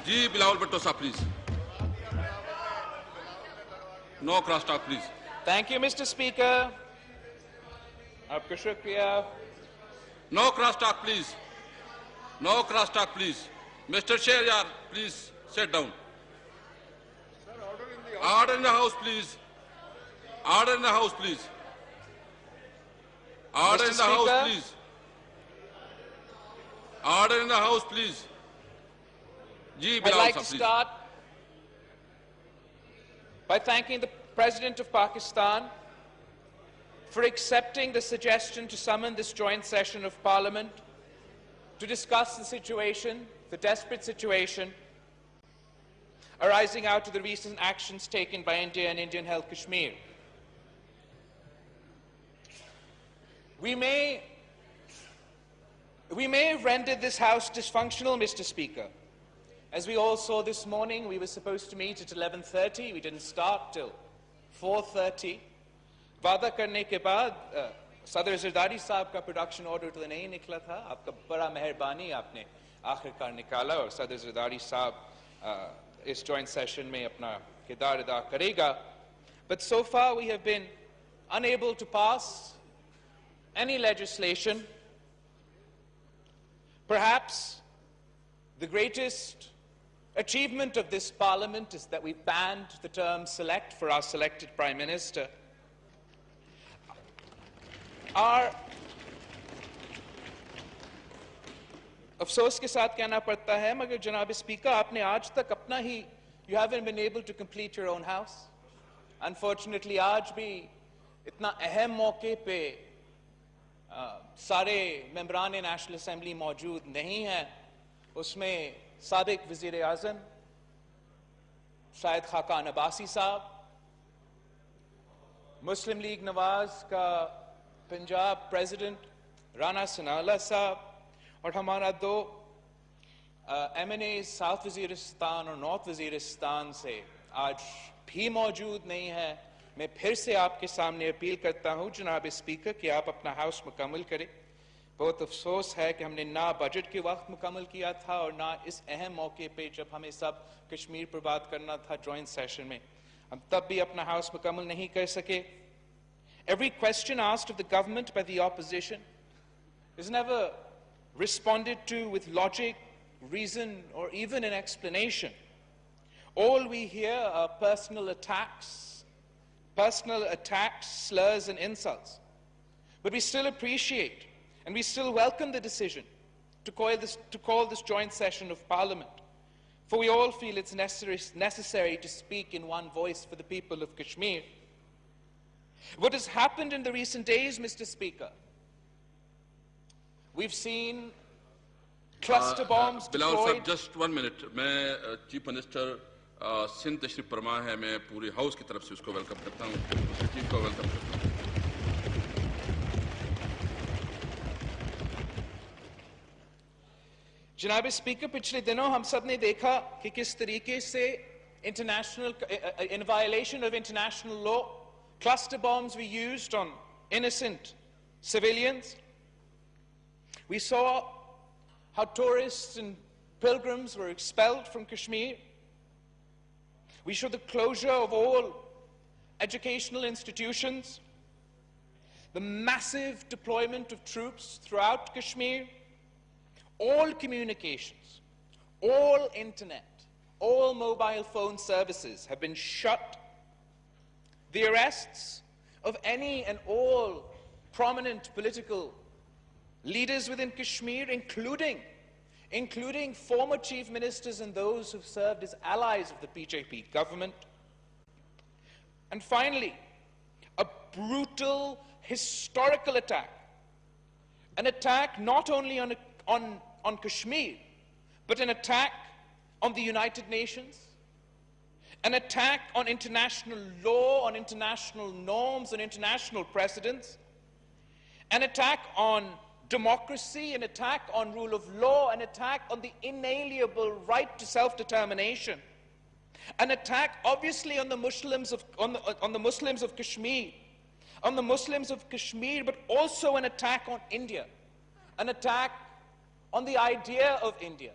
जी बिलावल भट्टो साहब please. No crosstalk, please. Thank you, Mr. Speaker. Aapka shukriya. No crosstalk, please. No crosstalk, please. Mr. Shehryar, please sit down. Order in the house, please. Order in the house, please. Order in the house, please. Order in the house, please. I'd like to start by thanking the President of Pakistan for accepting the suggestion to summon this joint session of Parliament to discuss the situation, the desperate situation arising out of the recent actions taken by India and Indian-held Kashmir. We may have rendered this House dysfunctional, Mr. Speaker. As we all saw this morning, we were supposed to meet at 11:30. We didn't start till 4:30. वादा करने के बाद सदर ज़रदारी साहब का production order तो नहीं निकला था. आपका बड़ा मेहरबानी, आपने आखिरकार निकाला और सदर ज़रदारी साहब इस joint session में अपना किरदार अदा करेगा. But so far we have been unable to pass any legislation. Perhaps the greatest achievement of this Parliament is that we've banned the term select for our selected Prime Minister. Our अफसोस के साथ कहना पड़ता है, मगर जनाब speaker, आपने आज तक अपना ही, you haven't been able to complete your own house. Unfortunately, आज भी इतना अहम मौके पे सारे मेंबरान नेशनल असेंबली मौजूद नहीं हैं. उसमें साबिक वज़ीर आज़म शायद खाकान अब्बासी साहब, मुस्लिम लीग नवाज का पंजाब प्रेसिडेंट राना सनाउल्लाह साहब और हमारा दो MNA साउथ वज़ीरिस्तान और नॉर्थ वज़ीरिस्तान से आज भी मौजूद नहीं है. मैं फिर से आपके सामने अपील करता हूं जनाब स्पीकर कि आप अपना हाउस मुकम्मल करें. बहुत अफसोस है कि हमने ना बजट के वक्त मुकम्मल किया था और ना इस अहम मौके पे जब हमें सब कश्मीर पर बात करना था जॉइंट सेशन में, हम तब भी अपना हाउस मुकम्मल नहीं कर सके. Every question asked of the government by the opposition is never responded to with logic, reason, or even an explanation. All we hear are personal attacks, slurs, and insults. But we still appreciate and we still welcome the decision to call this joint session of Parliament, for we all feel it's necessary to speak in one voice for the people of Kashmir. What has happened in the recent days, Mr. Speaker? We've seen cluster bombs deployed. Just 1 minute. मैं Chief Minister Sindh तशरीफ फरमा है, मैं पूरे house की तरफ से उसको वेलकम करता हूँ. चीफ को वेलकम करता हूँ. जनाब स्पीकर, पिछले दिनों हम सब ने देखा कि किस तरीके से in violation of international law, cluster bombs were used on innocent civilians. We saw how tourists and pilgrims were expelled from Kashmir. We saw the closure of all educational institutions, the massive deployment of troops throughout Kashmir. All communications, all internet, all mobile phone services have been shut. The arrests of any and all prominent political leaders within Kashmir, including former chief ministers and those who've served as allies of the BJP government. And finally, a brutal historical attack. An attack not only on Kashmir, but an attack on the United Nations, an attack on international law, on international norms, on international precedents, an attack on democracy, an attack on rule of law, an attack on the inalienable right to self-determination, an attack obviously on the Muslims of Kashmir, but also an attack on India, an attack on the idea of India,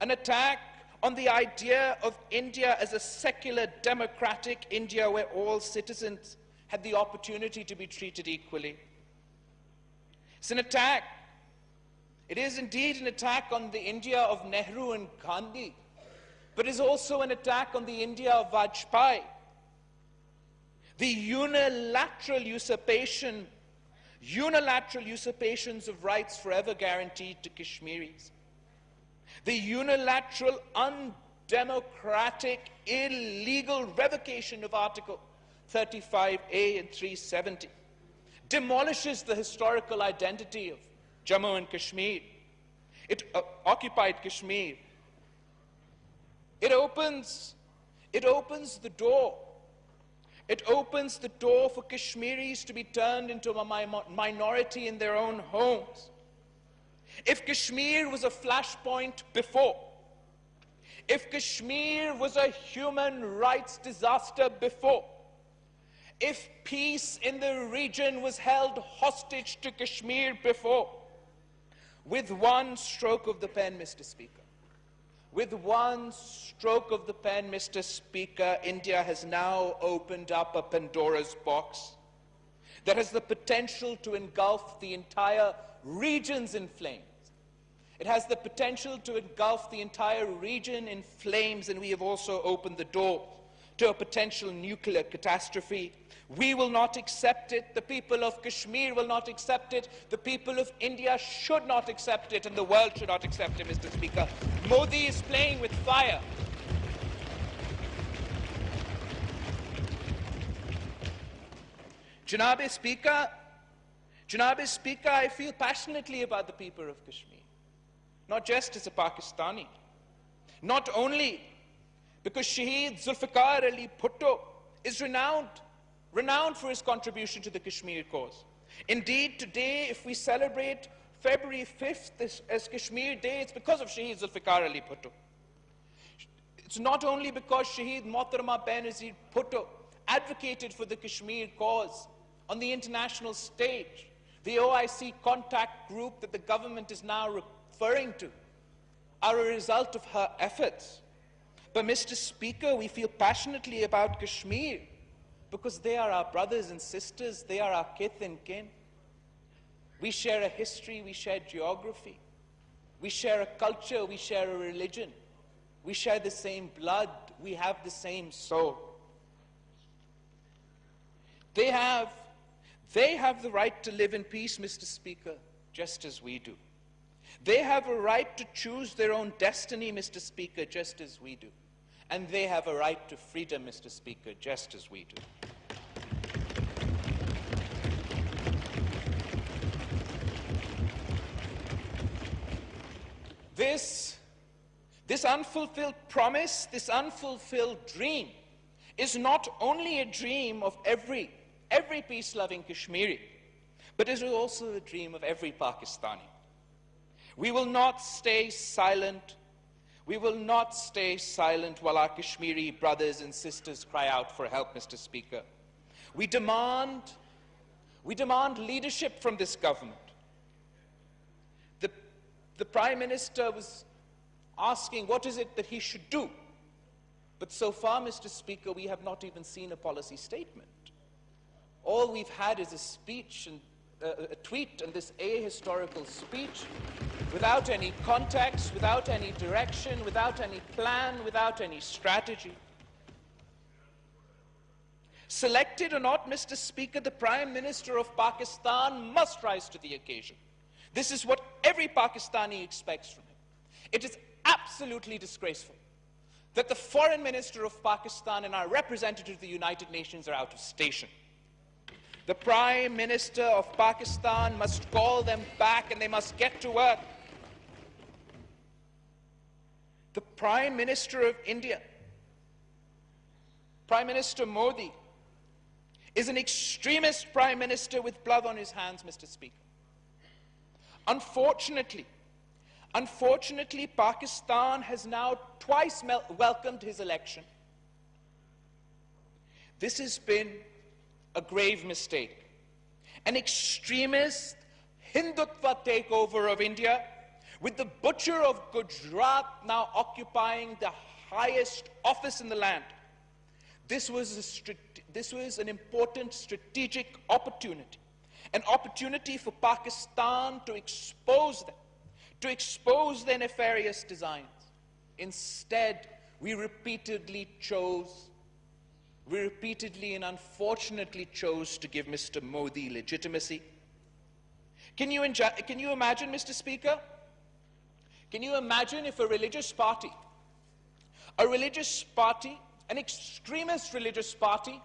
an attack on the idea of India as a secular, democratic India where all citizens had the opportunity to be treated equally. It's an attack. It is indeed an attack on the India of Nehru and Gandhi, but is also an attack on the India of Vajpayee. The unilateral usurpations of rights forever guaranteed to Kashmiris. The unilateral, undemocratic, illegal revocation of Article 35A and 370 demolishes the historical identity of Jammu and Kashmir. It occupied Kashmir. It opens the door. It opens the door for Kashmiris to be turned into a minority in their own homes. If Kashmir was a flashpoint before, if Kashmir was a human rights disaster before, if peace in the region was held hostage to Kashmir before, with one stroke of the pen, Mr. Speaker, with one stroke of the pen, Mr. Speaker, India has now opened up a Pandora's box that has the potential to engulf the entire regions in flames. It has the potential to engulf the entire region in flames, and we have also opened the door to a potential nuclear catastrophe. We will not accept it. The people of Kashmir will not accept it. The people of India should not accept it, and the world should not accept it, Mr. Speaker. Modi is playing with fire. Janabe Speaker, I feel passionately about the people of Kashmir, not just as a Pakistani, not only because Shaheed Zulfikar Ali Bhutto is renowned for his contribution to the Kashmir cause. Indeed, today, if we celebrate February 5th as Kashmir Day, it's because of Shaheed Zulfikar Ali Bhutto. It's not only because Shaheed Mohtarama Benazir Bhutto advocated for the Kashmir cause on the international stage, the OIC contact group that the government is now referring to are a result of her efforts. But, Mr. Speaker, we feel passionately about Kashmir because they are our brothers and sisters, they are our kith and kin. We share a history, we share geography, we share a culture, we share a religion, we share the same blood, we have the same soul. They have the right to live in peace, Mr. Speaker, just as we do. They have a right to choose their own destiny, Mr. Speaker, just as we do. And they have a right to freedom, Mr. Speaker, just as we do. This unfulfilled promise, this unfulfilled dream is not only a dream of every peace-loving Kashmiri, but it is also a dream of every Pakistani. We will not stay silent. We will not stay silent while our Kashmiri brothers and sisters cry out for help, Mr. Speaker. We demand leadership from this government. The Prime Minister was asking what is it that he should do. But so far, Mr. Speaker, we have not even seen a policy statement. All we've had is a speech and a tweet, and this ahistorical speech without any context, without any direction, without any plan, without any strategy. Selected or not, Mr. Speaker, the Prime Minister of Pakistan must rise to the occasion. This is what every Pakistani expects from him. It is absolutely disgraceful that the Foreign Minister of Pakistan and our representative of the United Nations are out of station. The Prime Minister of Pakistan must call them back and they must get to work. The Prime Minister of India, Prime Minister Modi, is an extremist Prime Minister with blood on his hands, Mr. Speaker. Unfortunately, Pakistan has now twice welcomed his election. This has been a grave mistake. An extremist Hindutva takeover of India with the butcher of Gujarat now occupying the highest office in the land. This was an important strategic opportunity, an opportunity for Pakistan to expose their nefarious designs. Instead, we repeatedly and unfortunately chose to give Mr. Modi legitimacy. Can you imagine, Mr. Speaker? Can you imagine if a religious party, an extremist religious party,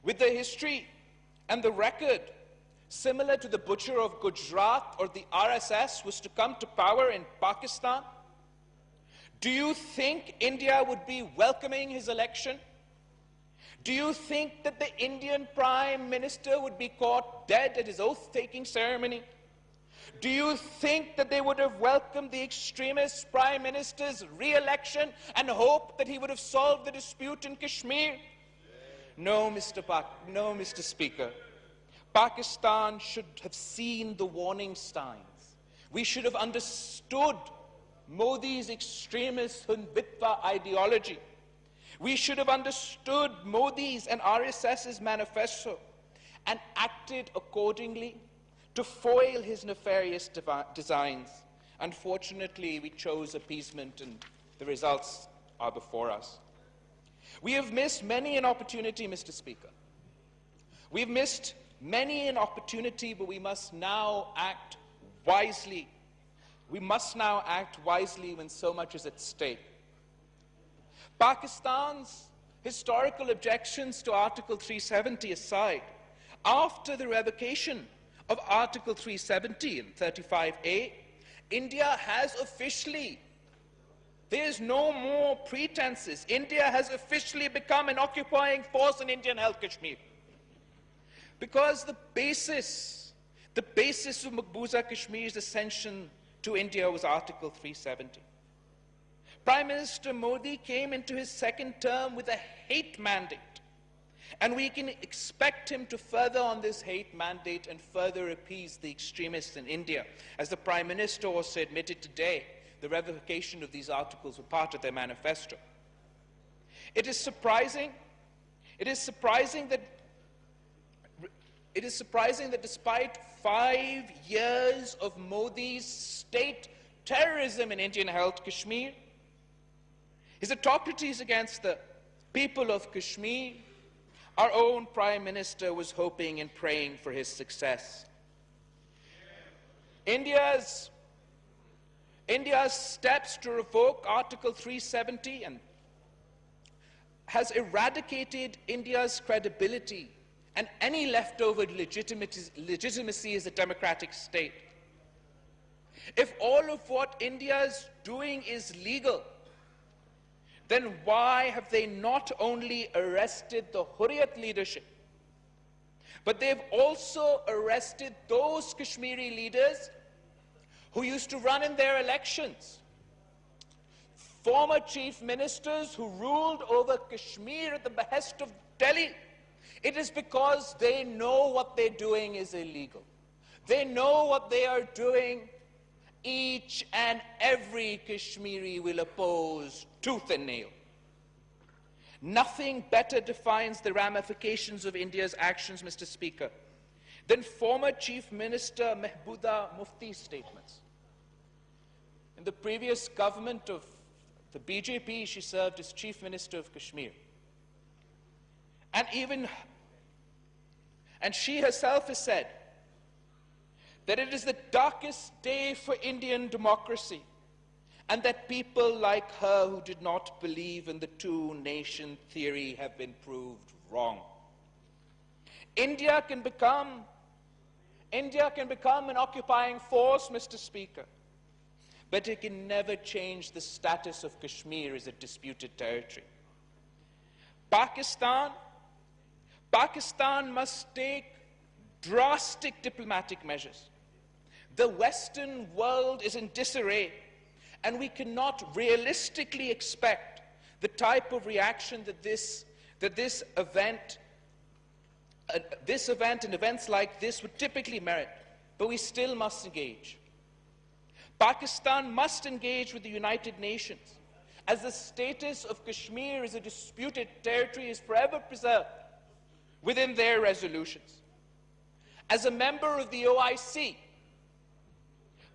with the history and the record similar to the butcher of Gujarat or the RSS, was to come to power in Pakistan? Do you think India would be welcoming his election? Do you think that the Indian Prime Minister would be caught dead at his oath-taking ceremony? Do you think that they would have welcomed the extremist Prime Minister's re-election and hoped that he would have solved the dispute in Kashmir? No, Mr. Speaker. Pakistan should have seen the warning signs. We should have understood Modi's extremist Hindutva ideology. We should have understood Modi's and RSS's manifesto and acted accordingly to foil his nefarious designs. Unfortunately, we chose appeasement, and the results are before us. We have missed many an opportunity, Mr. Speaker. We've missed many an opportunity, but we must now act wisely. We must now act wisely when so much is at stake. Pakistan's historical objections to Article 370 aside, after the revocation of Article 370 and 35A, India has officially, there's no more pretenses, India has officially become an occupying force in Indian-held Kashmir. Because the basis of Maqbooza Kashmir's ascension to India was Article 370. Prime Minister Modi came into his second term with a hate mandate, and we can expect him to further on this hate mandate and further appease the extremists in India. As the Prime Minister also admitted today, the revocation of these articles were part of their manifesto. It is surprising that despite 5 years of Modi's state terrorism in Indian-held Kashmir, his atrocities against the people of Kashmir, our own Prime Minister was hoping and praying for his success. India's steps to revoke Article 370 has eradicated India's credibility and any leftover legitimacy as a democratic state. If all of what India is doing is legal, then why have they not only arrested the Hurriyat leadership, but they've also arrested those Kashmiri leaders who used to run in their elections, former chief ministers who ruled over Kashmir at the behest of Delhi? It is because they know what they're doing is illegal. They know what they are doing. Each and every Kashmiri will oppose tooth and nail. Nothing better defines the ramifications of India's actions, Mr. Speaker, than former Chief Minister Mehbooba Mufti's statements. In the previous government of the BJP, she served as Chief Minister of Kashmir. And she herself has said that it is the darkest day for Indian democracy, and that people like her who did not believe in the two-nation theory have been proved wrong. India can become an occupying force, Mr. Speaker, but it can never change the status of Kashmir as a disputed territory. Pakistan must take drastic diplomatic measures. The Western world is in disarray, and we cannot realistically expect the type of reaction that this event and events like this would typically merit, but we still must engage. Pakistan must engage with the United Nations, as the status of Kashmir as a disputed territory is forever preserved within their resolutions. As a member of the OIC,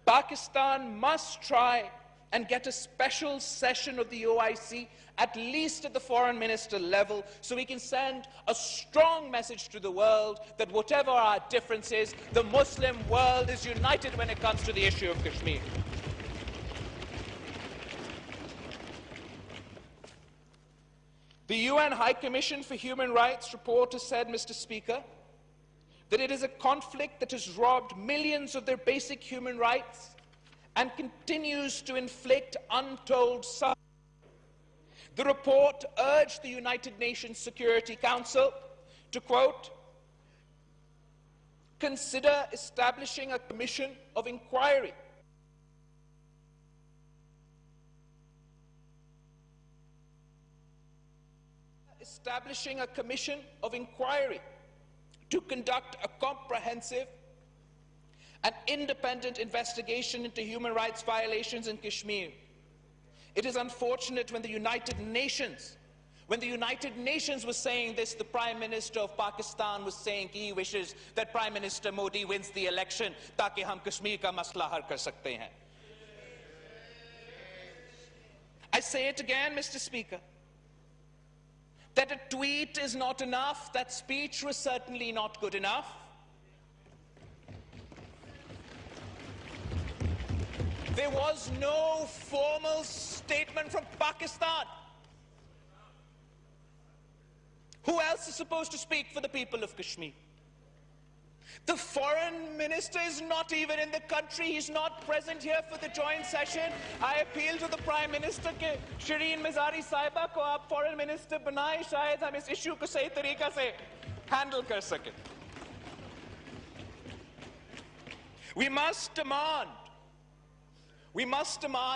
Pakistan must try and get a special session of the OIC, at least at the foreign minister level, so we can send a strong message to the world that whatever our differences, the Muslim world is united when it comes to the issue of Kashmir. The UN High Commission for Human Rights report has said, Mr. Speaker, that it is a conflict that has robbed millions of their basic human rights and continues to inflict untold suffering. The report urged the United Nations Security Council to, quote, consider establishing a commission of inquiry to conduct a comprehensive and independent investigation into human rights violations in Kashmir. It is unfortunate when the United Nations was saying this, the Prime Minister of Pakistan was saying he wishes that Prime Minister Modi wins the election ताकि हम कश्मीर का मसला हल कर सकते हैं. I say it again, Mr. Speaker, that a tweet is not enough, that speech was certainly not good enough. There was no formal statement from Pakistan. Who else is supposed to speak for the people of Kashmir? The foreign minister is not even in the country. He's not present here for the joint session. I appeal to the Prime Minister के Shireen Mizari साहिबा को आप foreign minister बनाएं, शायद हम इस issue को सही तरीका से handle कर सकें. We must demand,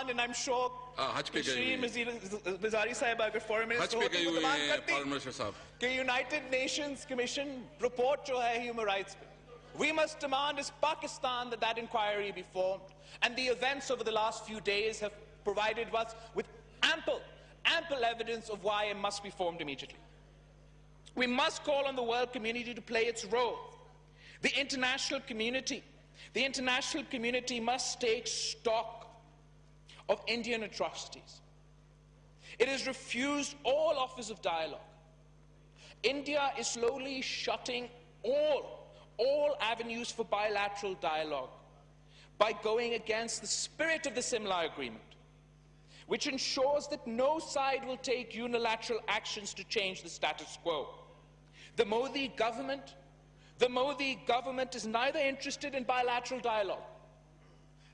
and I'm sure Shireen Mizari साहिबा अगर foreign minister होती तो demand करती कि United Nations Commission report जो है human rights पे. We must demand as Pakistan that inquiry be formed, and the events over the last few days have provided us with ample evidence of why it must be formed immediately. We must call on the world community to play its role. The international community must take stock of Indian atrocities. It has refused all offers of dialogue. India is slowly shutting all avenues for bilateral dialogue by going against the spirit of the Simla Agreement, which ensures that no side will take unilateral actions to change the status quo. The Modi government is neither interested in bilateral dialogue.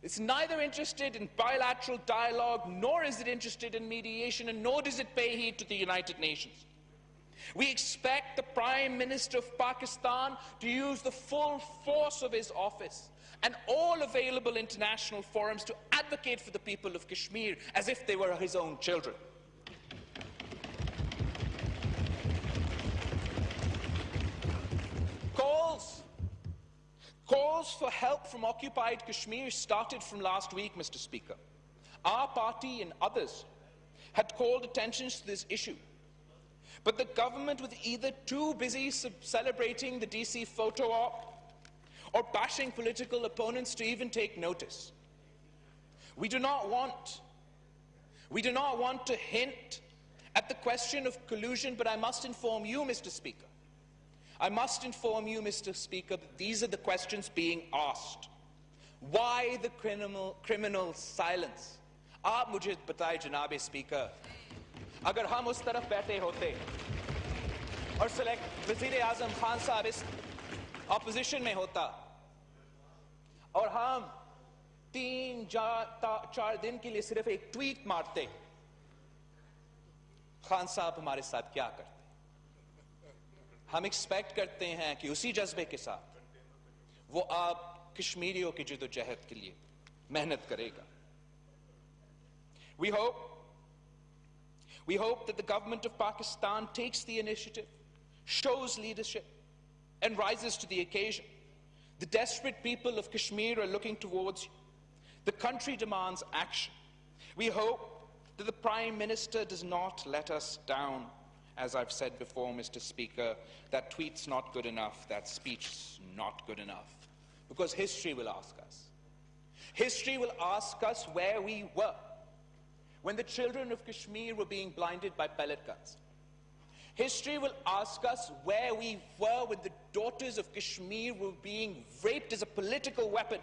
It's neither interested in bilateral dialogue, nor is it interested in mediation, and nor does it pay heed to the United Nations. We expect the Prime Minister of Pakistan to use the full force of his office and all available international forums to advocate for the people of Kashmir as if they were his own children. Calls for help from occupied Kashmir started from last week, Mr. Speaker. Our party and others had called attention to this issue, but the government was either too busy celebrating the DC photo op or bashing political opponents to even take notice. We do not want to hint at the question of collusion, but I must inform you, Mr. Speaker, that these are the questions being asked. Why the criminal silence? आप मुझे बताएं, जनाब speaker, अगर हम उस तरफ बैठे होते और वज़ीर आज़म खान साहब इस ऑपोजिशन में होता और हम 3-4 दिन के लिए सिर्फ एक ट्वीट मारते, खान साहब हमारे साथ क्या करते? हम एक्सपेक्ट करते हैं कि उसी जज्बे के साथ वो आप कश्मीरियों की जद्दोजहद के लिए मेहनत करेगा. We hope that the government of Pakistan takes the initiative, shows leadership, and rises to the occasion. The desperate people of Kashmir are looking towards you. The country demands action. We hope that the Prime Minister does not let us down. As I've said before, Mr. Speaker, that tweet's not good enough, that speech's not good enough. Because history will ask us. History will ask us where we were when the children of Kashmir were being blinded by pellet guns. History will ask us where we were when the daughters of Kashmir were being raped as a political weapon.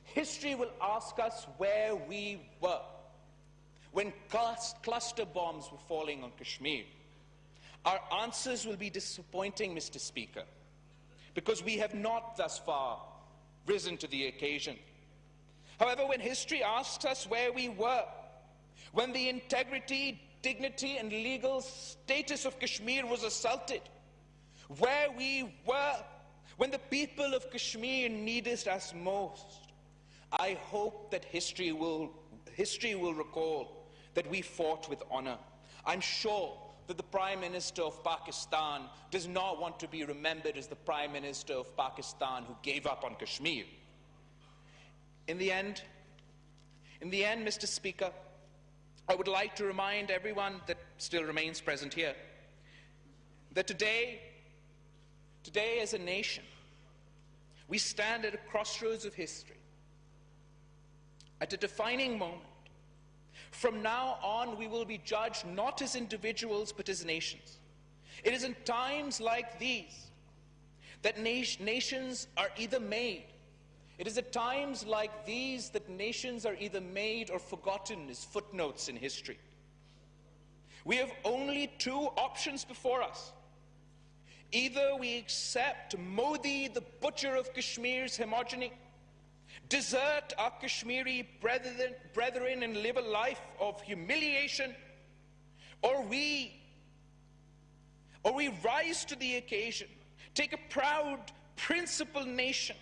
History will ask us where we were when cluster bombs were falling on Kashmir. Our answers will be disappointing, Mr. Speaker, because we have not thus far risen to the occasion. However, when history asks us where we were when the integrity, dignity and legal status of Kashmir was assaulted, where we were when the people of Kashmir needed us most, I hope that history will recall that we fought with honor. I'm sure that the Prime Minister of Pakistan does not want to be remembered as the Prime Minister of Pakistan who gave up on Kashmir. In the end, Mr. Speaker, I would like to remind everyone that still remains present here that today as a nation, we stand at a crossroads of history, at a defining moment. From now on, we will be judged not as individuals, but as nations. It is in times like these that nations are either made. It is at times like these that nations are either made or forgotten as footnotes in history. We have only two options before us. Either we accept Modi, the butcher of Kashmir's homogeny, desert our Kashmiri brethren and live a life of humiliation, or we rise to the occasion, take a proud, principled nation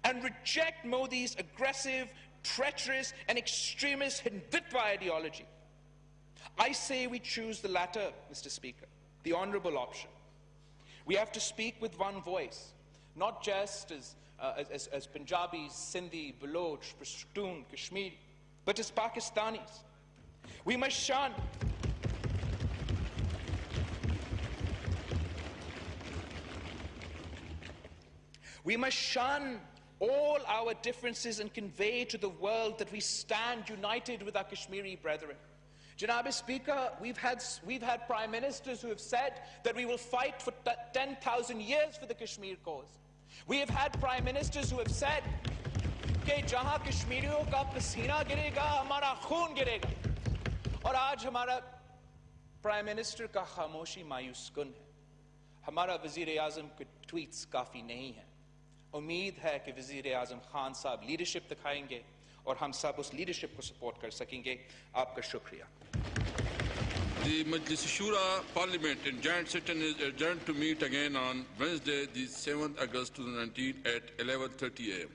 and reject Modi's aggressive, treacherous and extremist Hindutva ideology. I say we choose the latter, Mr. Speaker, the honorable option. We have to speak with one voice, not just as Punjabis, Sindhi, Baloch, Pashtun, Kashmiri, but as Pakistanis. We must shun all our differences and convey to the world that we stand united with our Kashmiri brethren. Janab Speaker, we've had prime ministers who have said that we will fight for 10,000 years for the Kashmir cause. We have had prime ministers who have said कि जहां कश्मीरियों का पसीना गिरेगा हमारा खून गिरेगा और आज हमारा प्राइम मिनिस्टर का खामोशी मायूस कुन है हमारा वजीर आजम के ट्वीट्स काफी नहीं है उम्मीद है कि वजीर आजम खान साहब लीडरशिप दिखाएंगे और हम सब उस लीडरशिप को सपोर्ट कर सकेंगे आपका शुक्रिया The Majlis Shura Parliament in joint session is adjourned to meet again on Wednesday, the 7th August 2019 at 11:30 a.m.